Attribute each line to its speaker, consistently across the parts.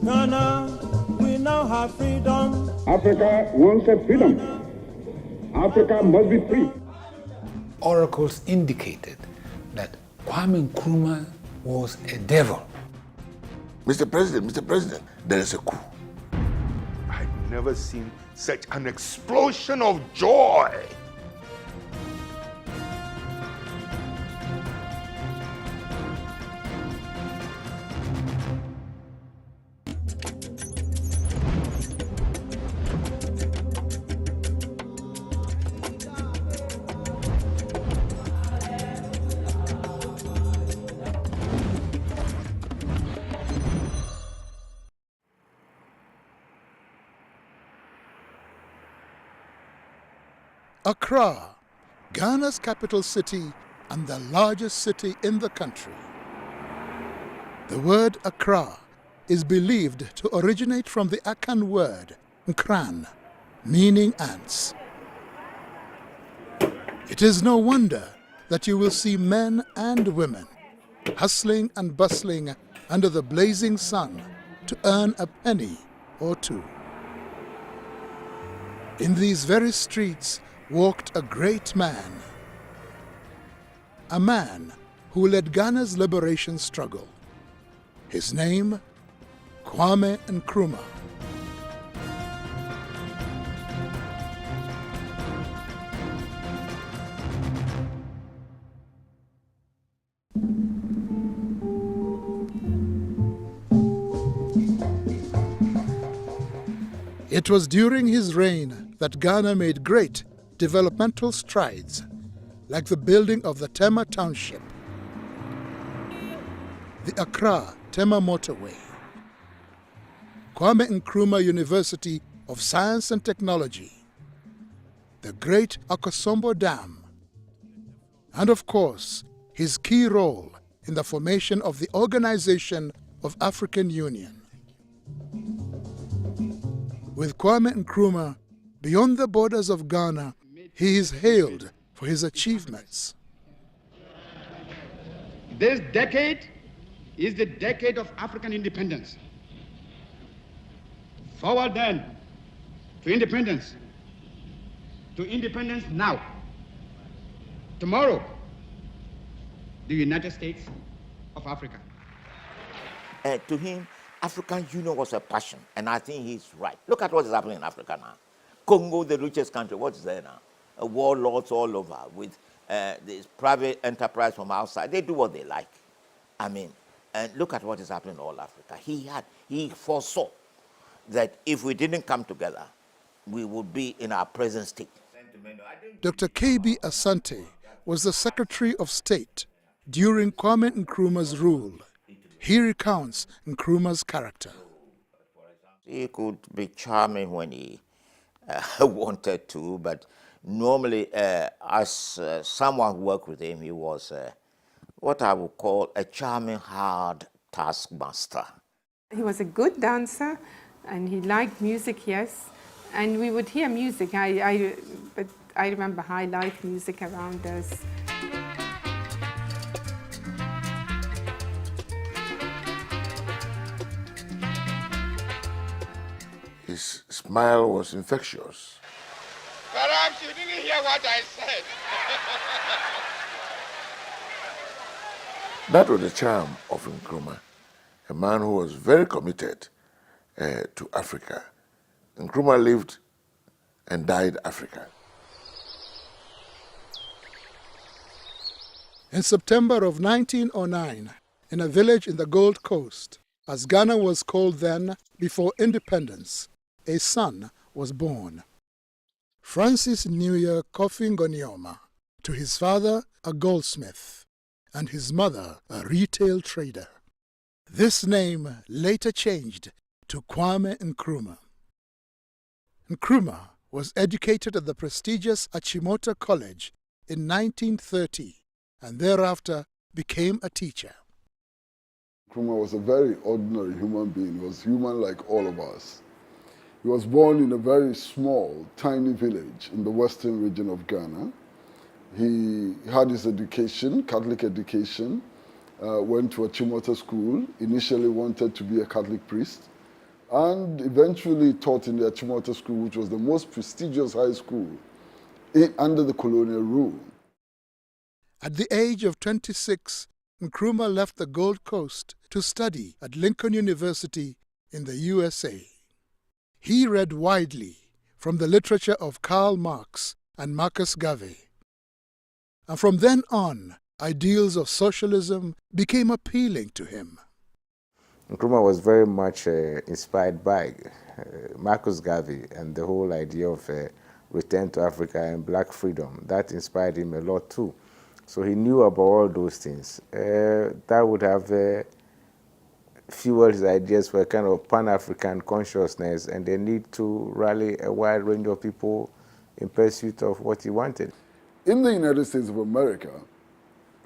Speaker 1: Ghana, we now have freedom.
Speaker 2: Africa wants a freedom. Africa must be free.
Speaker 3: Oracles indicated that Kwame Nkrumah was a devil.
Speaker 4: Mr. President, there is a coup.
Speaker 5: I've never seen such an explosion of joy.
Speaker 6: Accra, Ghana's capital city and the largest city in the country. The word Accra is believed to originate from the Akan word Nkran, meaning ants. It is no wonder that you will see men and women hustling and bustling under the blazing sun to earn a penny or two. In these very streets walked a great man, a man who led Ghana's liberation struggle. His name, Kwame Nkrumah. It was during his reign that Ghana made great developmental strides, like the building of the Tema Township, the Accra-Tema Motorway, Kwame Nkrumah University of Science and Technology, the Great Akosombo Dam, and of course, his key role in the formation of the Organization of African Union. With Kwame Nkrumah, beyond the borders of Ghana, he is hailed for his achievements.
Speaker 2: This decade is the decade of African independence. Forward then to independence. To independence now. Tomorrow, the United States of Africa.
Speaker 4: To him, African Union was a passion, and I think he's right. Look at what is happening in Africa now. Congo, the richest country, what is there now? Warlords all over with this private enterprise from outside. They do what they like. I mean, and look at what is happening in all Africa. He foresaw that if we didn't come together, we would be in our present state.
Speaker 6: Dr. K.B. Asante was the Secretary of State during Kwame Nkrumah's rule. He recounts Nkrumah's character.
Speaker 4: He could be charming when he wanted to, but normally, as someone who worked with him, he was what I would call a charming, hard taskmaster.
Speaker 7: He was a good dancer, and he liked music, yes. And we would hear music. But I remember high life music around us.
Speaker 5: His smile was infectious.
Speaker 8: Perhaps you didn't hear what I said.
Speaker 5: That was the charm of Nkrumah, a man who was very committed to Africa. Nkrumah lived and died Africa.
Speaker 6: In September of 1909, in a village in the Gold Coast, as Ghana was called then before independence, a son was born. Francis Newyear Kofi Ngonioma, to his father a goldsmith, and his mother a retail trader. This name later changed to Kwame Nkrumah. Nkrumah was educated at the prestigious Achimota College in 1930 and thereafter became a teacher.
Speaker 9: Nkrumah was a very ordinary human being. He was human like all of us. He was born in a very small, tiny village in the western region of Ghana. He had his education, Catholic education, went to a Chimota school, initially wanted to be a Catholic priest, and eventually taught in the Achimota School, which was the most prestigious high school under the colonial rule.
Speaker 6: At the age of 26, Nkrumah left the Gold Coast to study at Lincoln University in the USA. He read widely from the literature of Karl Marx and Marcus Garvey. And from then on, ideals of socialism became appealing to him.
Speaker 10: Nkrumah was very much inspired by Marcus Garvey and the whole idea of return to Africa and black freedom. That inspired him a lot too. So he knew about all those things. That would have fueled his ideas for a kind of Pan-African consciousness and the need to rally a wide range of people in pursuit of what he wanted.
Speaker 9: In the United States of America,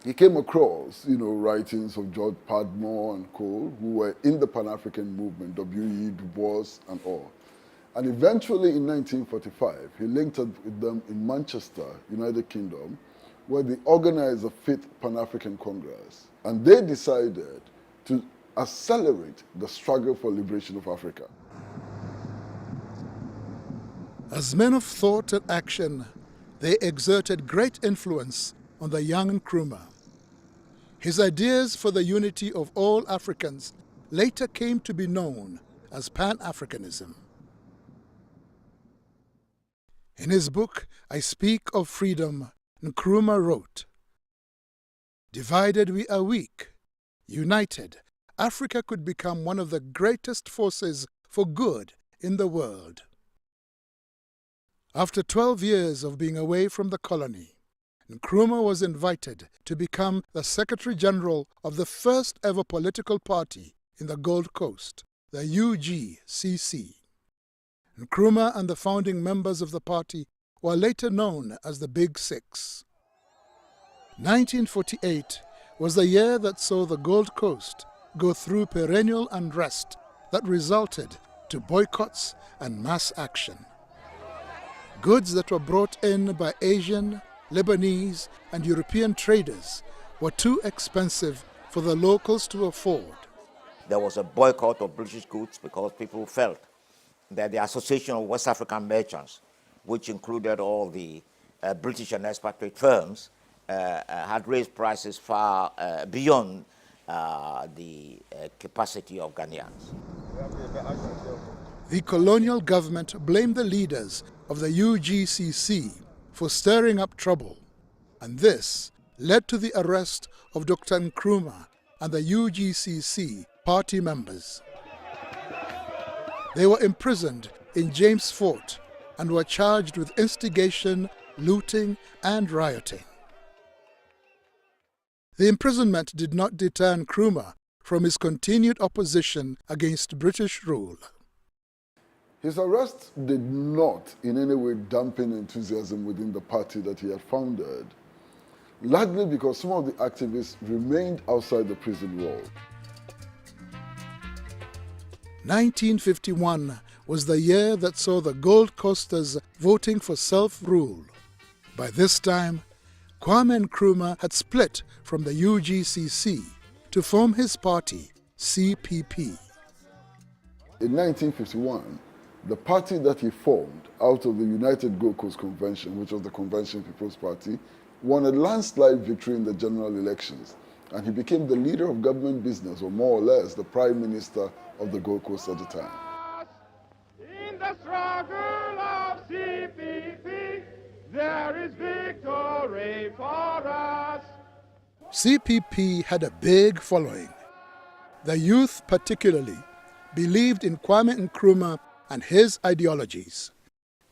Speaker 9: he came across, writings of George Padmore and co, who were in the Pan-African movement, W.E. Du Bois and all. And eventually in 1945, he linked up with them in Manchester, United Kingdom, where they organized the 5th Pan-African Congress. And they decided to accelerate the struggle for liberation of Africa.
Speaker 6: As men of thought and action, they exerted great influence on the young Nkrumah. His ideas for the unity of all Africans later came to be known as Pan-Africanism. In his book, I Speak of Freedom, Nkrumah wrote, "Divided we are weak. United, Africa could become one of the greatest forces for good in the world." After 12 years of being away from the colony, Nkrumah was invited to become the Secretary General of the first ever political party in the Gold Coast, the UGCC. Nkrumah and the founding members of the party were later known as the Big Six. 1948 was the year that saw the Gold Coast go through perennial unrest that resulted to boycotts and mass action. Goods that were brought in by Asian, Lebanese, and European traders were too expensive for the locals to afford.
Speaker 4: There was a boycott of British goods because people felt that the Association of West African Merchants, which included all the British and expatriate firms, had raised prices far beyond the capacity of Ghanaians.
Speaker 6: The colonial government blamed the leaders of the UGCC for stirring up trouble, and this led to the arrest of Dr. Nkrumah and the UGCC party members. They were imprisoned in James Fort and were charged with instigation, looting, and rioting. The imprisonment did not deter Nkrumah from his continued opposition against British rule.
Speaker 9: His arrest did not in any way dampen enthusiasm within the party that he had founded, largely because some of the activists remained outside the prison wall.
Speaker 6: 1951 was the year that saw the Gold Coasters voting for self-rule. By this time, KWAME Nkrumah had split from the UGCC to form his party, CPP.
Speaker 9: In 1951, the party that he formed out of the United Gold Coast Convention, which was the Convention People's Party, won a landslide victory in the general elections, and he became the leader of government business, or more or less the Prime Minister of the Gold Coast at the time.
Speaker 8: In the struggle of CPP, there is victory for us.
Speaker 6: CPP had a big following. The youth particularly believed in KWAME Nkrumah and his ideologies,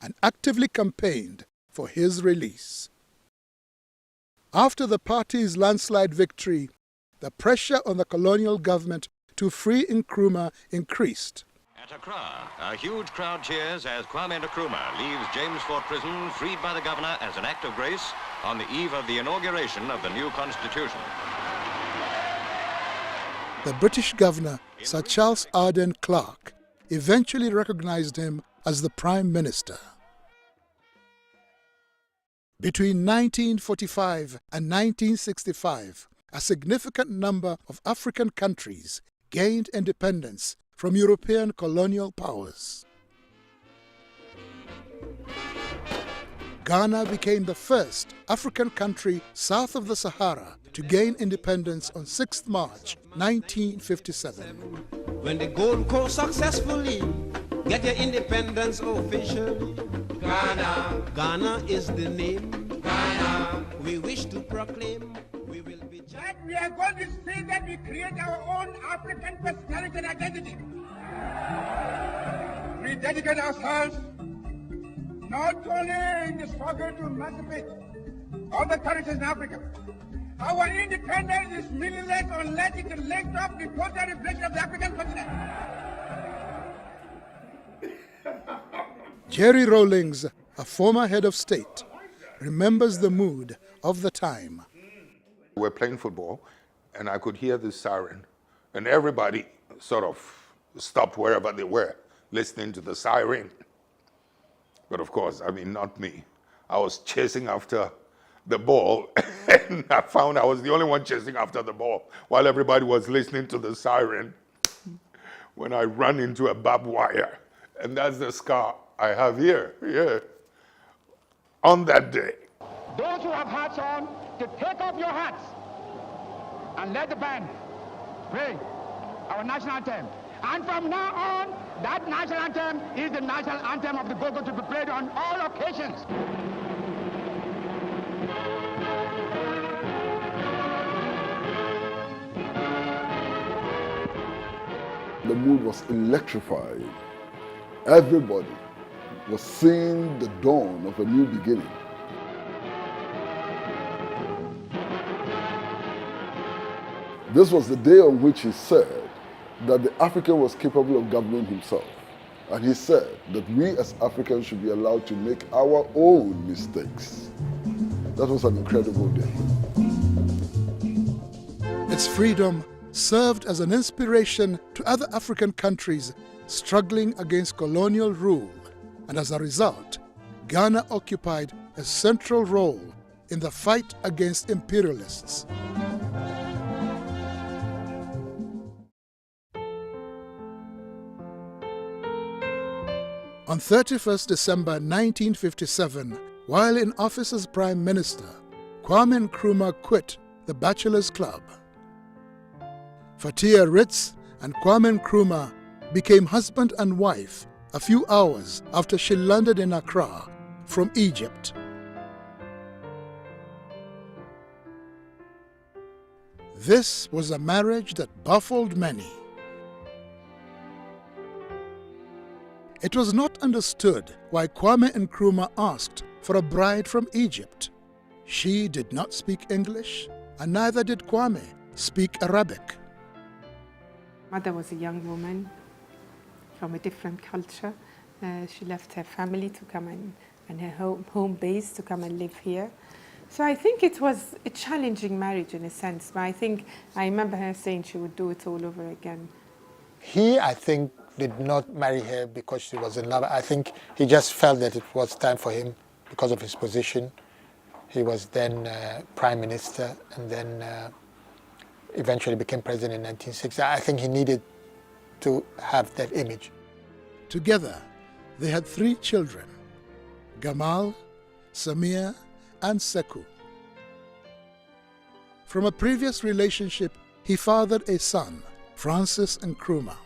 Speaker 6: and actively campaigned for his release. After the party's landslide victory, the pressure on the colonial government to free Nkrumah increased.
Speaker 11: At Accra, a huge crowd cheers as KWAME Nkrumah leaves James Fort Prison freed by the governor as an act of grace on the eve of the inauguration of the new constitution.
Speaker 6: The British governor, Sir Charles Arden Clark, eventually recognized him as the Prime Minister. Between 1945 and 1965, a significant number of African countries gained independence from European colonial powers. Ghana became the first African country south of the Sahara to gain independence on 6th March 1957.
Speaker 1: When the Gold Coast successfully get your independence officially, Ghana is the name. Ghana, we wish to proclaim. We will be.
Speaker 8: That we are going to see that we create our own African personality and identity. We dedicate ourselves not only in the struggle to emancipate all the territories in Africa. Our independence is meaningless unless it is linked up with total reflection of the African continent.
Speaker 6: Jerry Rawlings, a former head of state, remembers the mood of the time.
Speaker 12: We were playing football, and I could hear the siren, and everybody sort of stopped wherever they were, listening to the siren. But of course, I mean, not me. I was chasing after the ball, and I found I was the only one chasing after the ball while everybody was listening to the siren when I ran into a barbed wire. And that's the scar I have here, on that day.
Speaker 2: Those who have hats on, to take off your hats and let the band play our national anthem. And from now on, that national anthem is the national anthem of the Gogo to be played on all occasions.
Speaker 9: The mood was electrified. Everybody was seeing the dawn of a new beginning. This was the day on which he said that the African was capable of governing himself. And he said that we as Africans should be allowed to make our own mistakes. That was an incredible day.
Speaker 6: Its freedom served as an inspiration to other African countries struggling against colonial rule, and as a result, Ghana occupied a central role in the fight against imperialists. On 31st December 1957, while in office as Prime Minister, KWAME Nkrumah quit the Bachelors Club. Fatia Ritz and KWAME Nkrumah became husband and wife a few hours after she landed in Accra from Egypt. This was a marriage that baffled many. It was not understood why KWAME Nkrumah asked for a bride from Egypt. She did not speak English, and neither did KWAME speak Arabic.
Speaker 7: Mother was a young woman from a different culture. She left her family to come and her home base to come and live here. So I think it was a challenging marriage in a sense, but I remember her saying she would do it all over again.
Speaker 3: He, I think, did not marry her because she was in love. I think he just felt that it was time for him because of his position. He was then Prime Minister and then eventually became President in 1960. I think he needed to have that image.
Speaker 6: Together, they had 3 children, Gamal, Samir, and Sekou. From a previous relationship, he fathered a son, Francis Nkrumah.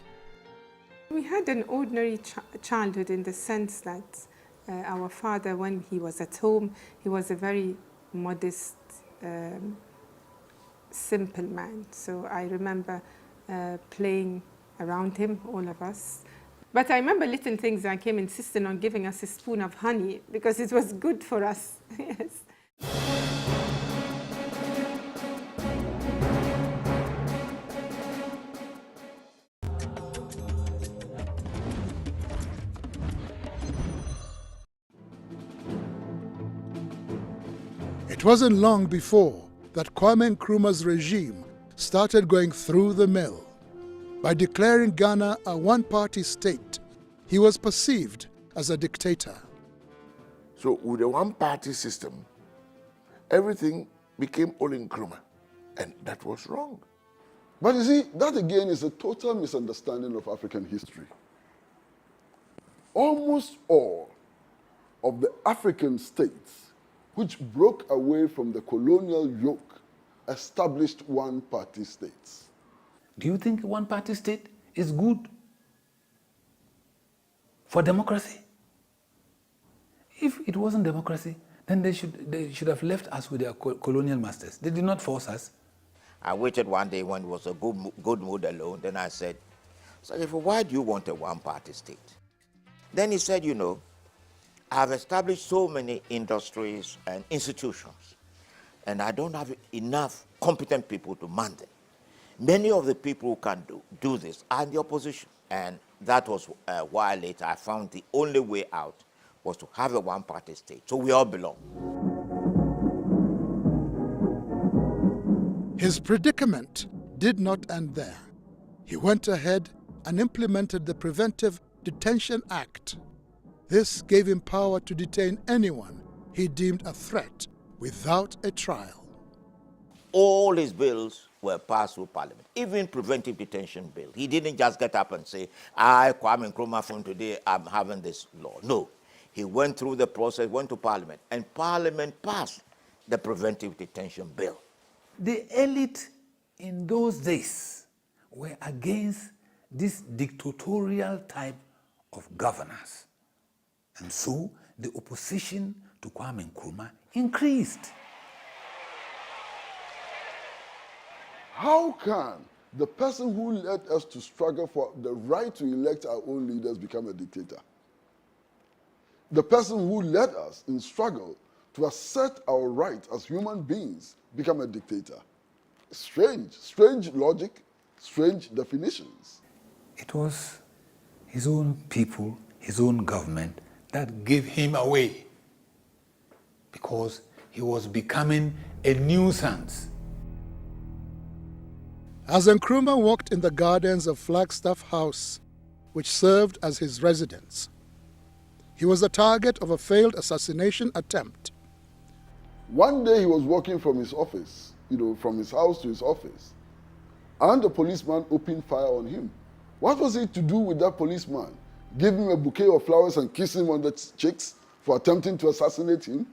Speaker 7: We had an ordinary childhood in the sense that our father, when he was at home, he was a very modest, simple man. So I remember playing around him, all of us. But I remember little things like him insisting on giving us a spoon of honey because it was good for us. Yes.
Speaker 6: It wasn't long before that KWAME Nkrumah's regime started going through the mill. By declaring Ghana a one-party state, he was perceived as a dictator.
Speaker 5: So with a one-party system, everything became all Nkrumah, and that was wrong.
Speaker 9: But you see, that again is a total misunderstanding of African history. Almost all of the African states which broke away from the colonial yoke established one-party states.
Speaker 13: Do you think one-party state is good for democracy? If it wasn't democracy, then they should have left us with their colonial masters. They did not force us.
Speaker 4: I waited one day when it was a good mood alone. Then I said, why do you want a one-party state? Then he said, you know, I've established so many industries and institutions, and I don't have enough competent people to man them. Many of the people who can do this are in the opposition. And that was why later I found the only way out was to have a one-party state, so we all belong.
Speaker 6: His predicament did not end there. He went ahead and implemented the Preventive Detention Act. This gave him power to detain anyone he deemed a threat without a trial.
Speaker 4: All his bills were passed through Parliament, even preventive detention bill. He didn't just get up and say, I, KWAME NKRUMAH, from today, I'm having this law. No, he went through the process, went to Parliament, and Parliament passed the preventive detention bill.
Speaker 13: The elite in those days were against this dictatorial type of governance. And so the opposition to KWAME NKRUMAH increased.
Speaker 9: How can the person who led us to struggle for the right to elect our own leaders become a dictator? The person who led us in struggle to assert our rights as human beings become a dictator. Strange logic, strange definitions.
Speaker 13: It was his own people, his own government that gave him away because he was becoming a nuisance.
Speaker 6: As Nkrumah walked in the gardens of Flagstaff House, which served as his residence, he was the target of a failed assassination attempt.
Speaker 9: One day he was walking from his office, from his house to his office, and a policeman opened fire on him. What was it to do with that policeman? Give him a bouquet of flowers and kiss him on the cheeks for attempting to assassinate him?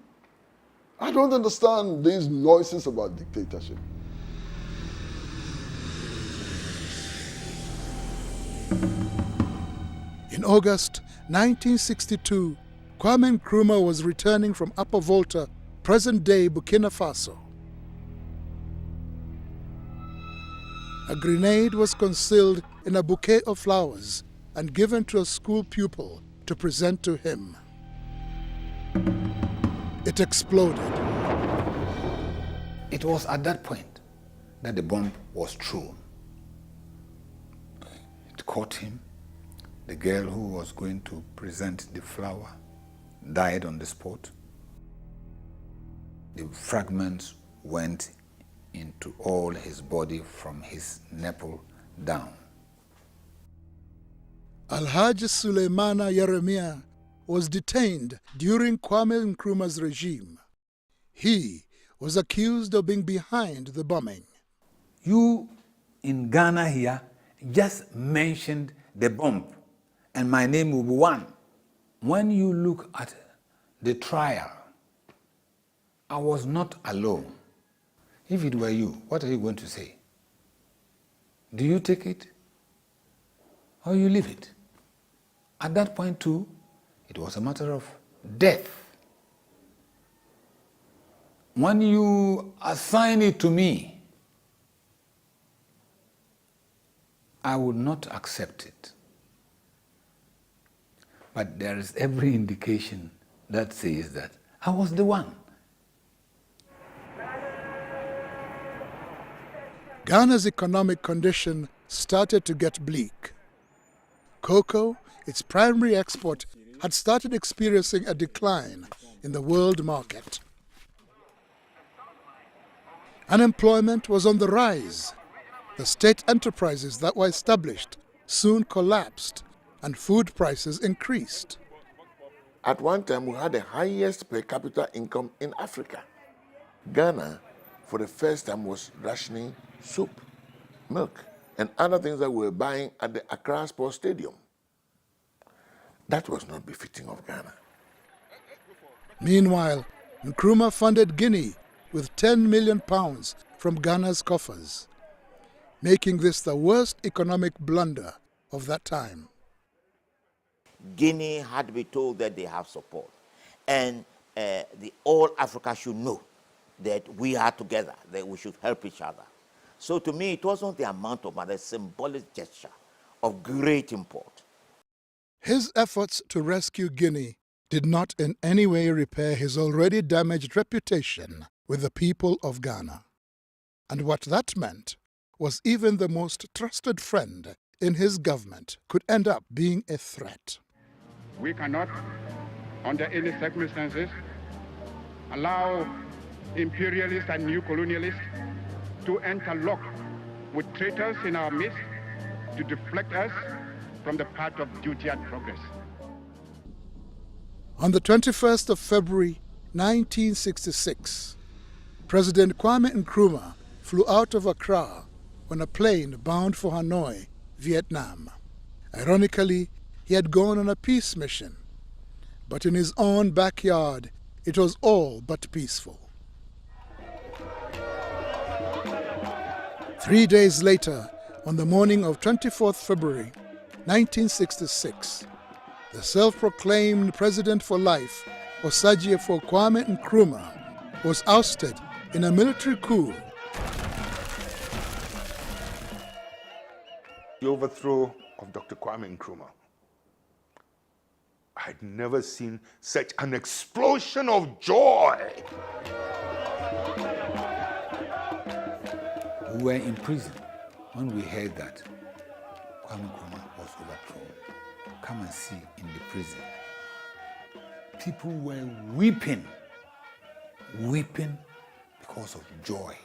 Speaker 9: I don't understand these noises about dictatorship.
Speaker 6: In August 1962, KWAME NKRUMAH was returning from Upper Volta, present-day Burkina Faso. A grenade was concealed in a bouquet of flowers and given to a school pupil to present to him. It exploded.
Speaker 13: It was at that point that the bomb was thrown. It caught him. The girl who was going to present the flower died on the spot. The fragments went into all his body from his nipple down.
Speaker 6: Alhaji Suleimana Yeremia was detained during KWAME NKRUMAH's regime. He was accused of being behind the bombing.
Speaker 13: You in Ghana here just mentioned the bomb, and my name will be one. When you look at the trial, I was not alone. If it were you, what are you going to say? Do you take it or you leave it? At that point too, it was a matter of death. When you assign it to me, I would not accept it. But there is every indication that says that I was the one.
Speaker 6: Ghana's economic condition started to get bleak. Cocoa, its primary export, had started experiencing a decline in the world market. Unemployment was on the rise. The state enterprises that were established soon collapsed, and food prices increased.
Speaker 5: At one time, we had the highest per capita income in Africa. Ghana, for the first time, was rationing soup, milk, and other things that we were buying at the Accra Sports Stadium. That was not befitting of Ghana.
Speaker 6: Meanwhile, Nkrumah funded Guinea with £10 million from Ghana's coffers, making this the worst economic blunder of that time.
Speaker 4: Guinea had to be told that they have support. And all Africa should know that we are together, that we should help each other. So to me, it wasn't the amount of money, a symbolic gesture of great import.
Speaker 6: His efforts to rescue Guinea did not in any way repair his already damaged reputation with the people of Ghana. And what that meant was even the most trusted friend in his government could end up being a threat.
Speaker 2: We cannot, under any circumstances, allow imperialists and new colonialists to interlock with traitors in our midst to deflect us from the path of duty and progress.
Speaker 6: On the 21st of February 1966, President Kwame Nkrumah flew out of Accra on a plane bound for Hanoi, Vietnam. Ironically, he had gone on a peace mission, but in his own backyard, it was all but peaceful. 3 days later, on the morning of 24th February 1966, the self-proclaimed president for life, Osagyefo Kwame Nkrumah, was ousted in a military coup.
Speaker 12: The overthrow of Dr. Kwame Nkrumah. I'd never seen such an explosion of joy.
Speaker 13: We were in prison when we heard that Kwame Nkrumah was overthrown. Come and see in the prison. People were weeping because of joy.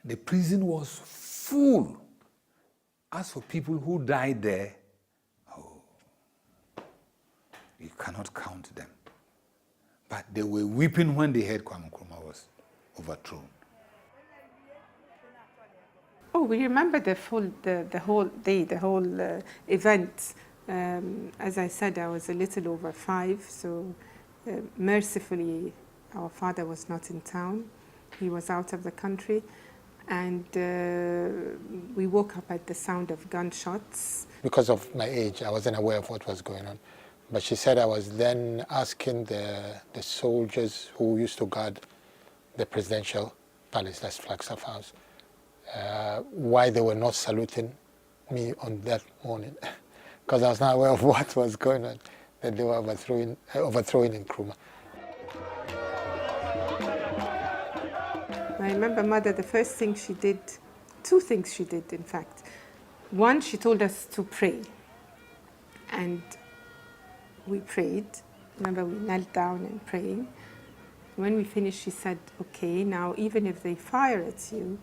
Speaker 13: The prison was full. As for people who died there, you cannot count them. But they were weeping when they heard Kwame Nkrumah was overthrown.
Speaker 7: Oh, we remember the whole day, the whole event. As I said, I was a little over 5, so mercifully, our father was not in town. He was out of the country. And we woke up at the sound of gunshots.
Speaker 3: Because of my age, I wasn't aware of what was going on. But she said I was then asking the soldiers who used to guard the presidential palace, that's Flagstaff House, why they were not saluting me on that morning. Because I was not aware of what was going on, that they were overthrowing Nkrumah.
Speaker 7: I remember Mother, the first thing she did, 2 things she did, in fact. One, she told us to pray. And we prayed. Remember, we knelt down and praying. When we finished, she said, okay, now even if they fire at you,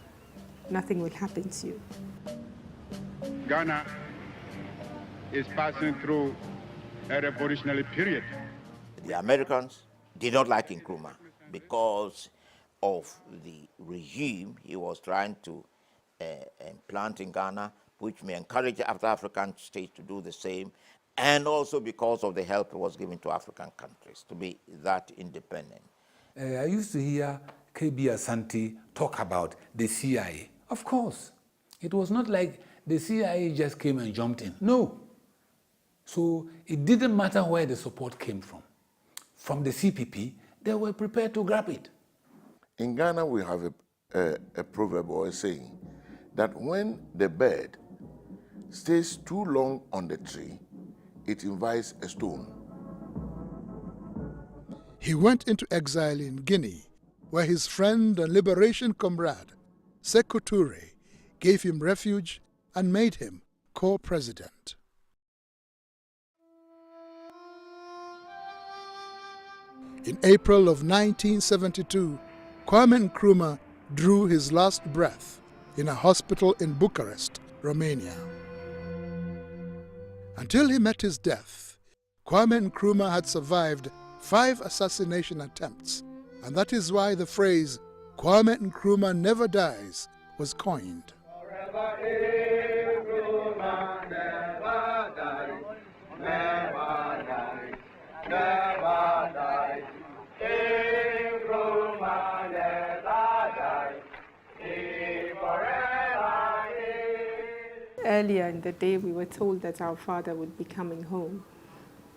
Speaker 7: nothing will happen to you.
Speaker 2: Ghana is passing through a revolutionary period.
Speaker 4: The Americans did not like Nkrumah because of the regime he was trying to implant in Ghana, which may encourage other African states to do the same, and also because of the help it was given to African countries to be that independent.
Speaker 13: I used to hear KB Asante talk about the CIA. Of course, it was not like the CIA just came and jumped in. No. So it didn't matter where the support came from. From the CPP, they were prepared to grab it.
Speaker 5: In Ghana, we have a proverb or a saying that when the bird stays too long on the tree, it invites a stone.
Speaker 6: He went into exile in Guinea, where his friend and liberation comrade, Sékou Touré, gave him refuge and made him co-president. In April of 1972, Kwame Nkrumah drew his last breath in a hospital in Bucharest, Romania. Until he met his death, Kwame Nkrumah had survived 5 assassination attempts, and that is why the phrase Kwame Nkrumah Never Dies was coined.
Speaker 7: Earlier in the day, we were told that our father would be coming home.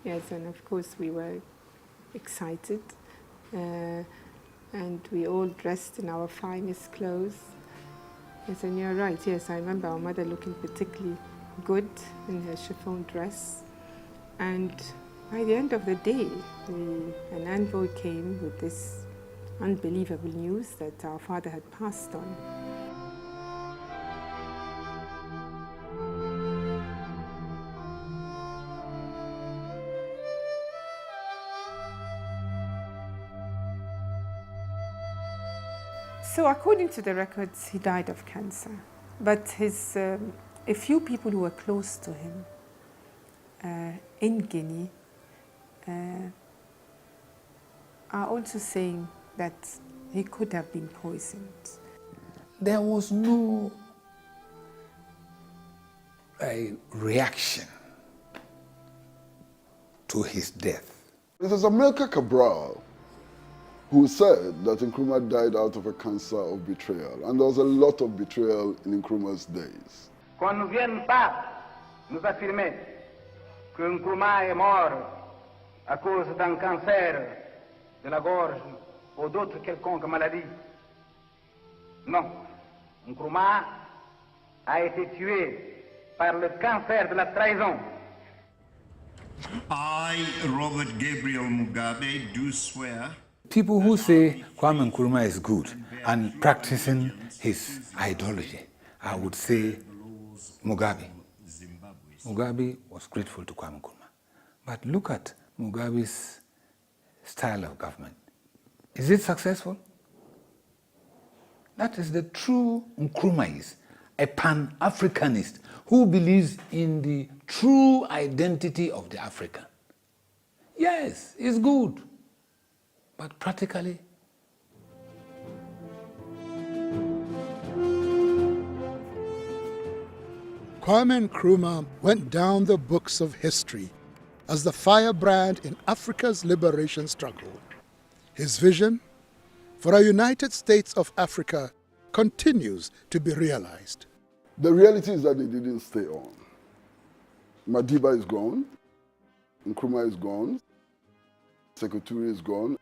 Speaker 7: Yes, and of course we were excited. And we all dressed in our finest clothes. Yes, and you're right, yes, I remember our mother looking particularly good in her chiffon dress. And by the end of the day, an envoy came with this unbelievable news that our father had passed on. So according to the records, he died of cancer. But a few people who were close to him in Guinea are also saying that he could have been poisoned.
Speaker 13: There was no reaction to his death.
Speaker 9: It is Amilcar Cabral who said that Nkrumah died out of a cancer of betrayal. And there was a lot of betrayal in Nkrumah's days.
Speaker 2: Qu'on ne vienne pas nous affirmer que Nkrumah est mort à cause d'un cancer de la gorge ou d'autres quelconques maladies. Non, Nkrumah a été tué par le cancer de la trahison.
Speaker 14: I, Robert Gabriel Mugabe, do swear.
Speaker 13: People who say Kwame Nkrumah is good and practicing his ideology, I would say Mugabe. Mugabe was grateful to Kwame Nkrumah. But look at Mugabe's style of government. Is it successful? That is the true Nkrumahist, a Pan-Africanist who believes in the true identity of the African. Yes, it's good. But practically,
Speaker 6: Kwame Nkrumah went down the books of history as the firebrand in Africa's liberation struggle. His vision for a United States of Africa continues to be realized.
Speaker 9: The reality is that they didn't stay on. Madiba is gone, Nkrumah is gone, Secretary is gone,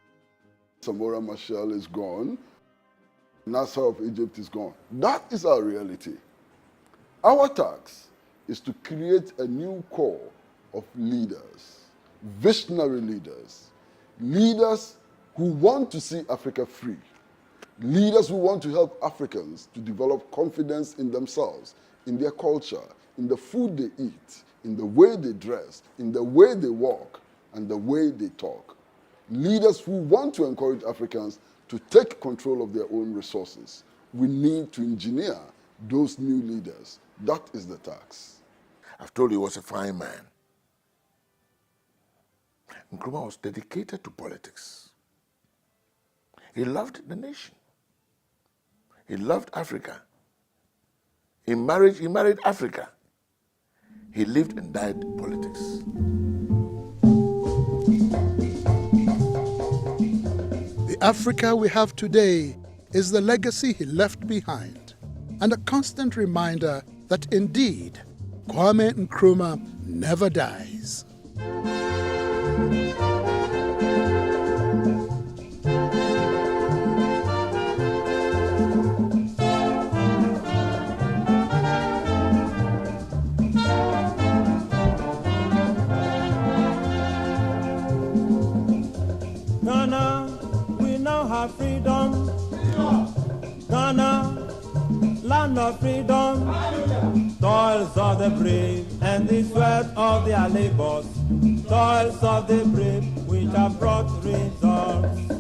Speaker 9: Samora Machel is gone, Nasser of Egypt is gone. That is our reality. Our task is to create a new core of leaders, visionary leaders, leaders who want to see Africa free, leaders who want to help Africans to develop confidence in themselves, in their culture, in the food they eat, in the way they dress, in the way they walk, and the way they talk. Leaders who want to encourage Africans to take control of their own resources. We need to engineer those new leaders. That is the task.
Speaker 5: I've told you he was a fine man. Nkrumah was dedicated to politics. He loved the nation. He loved Africa. In marriage, he married Africa. He lived and died politics.
Speaker 6: The Africa we have today is the legacy he left behind, and a constant reminder that indeed Kwame Nkrumah never dies.
Speaker 15: Ghana, we now have freedom. Ghana, land of freedom. Toils of the brave and the sweat of their labors. Toils of the brave which have brought results.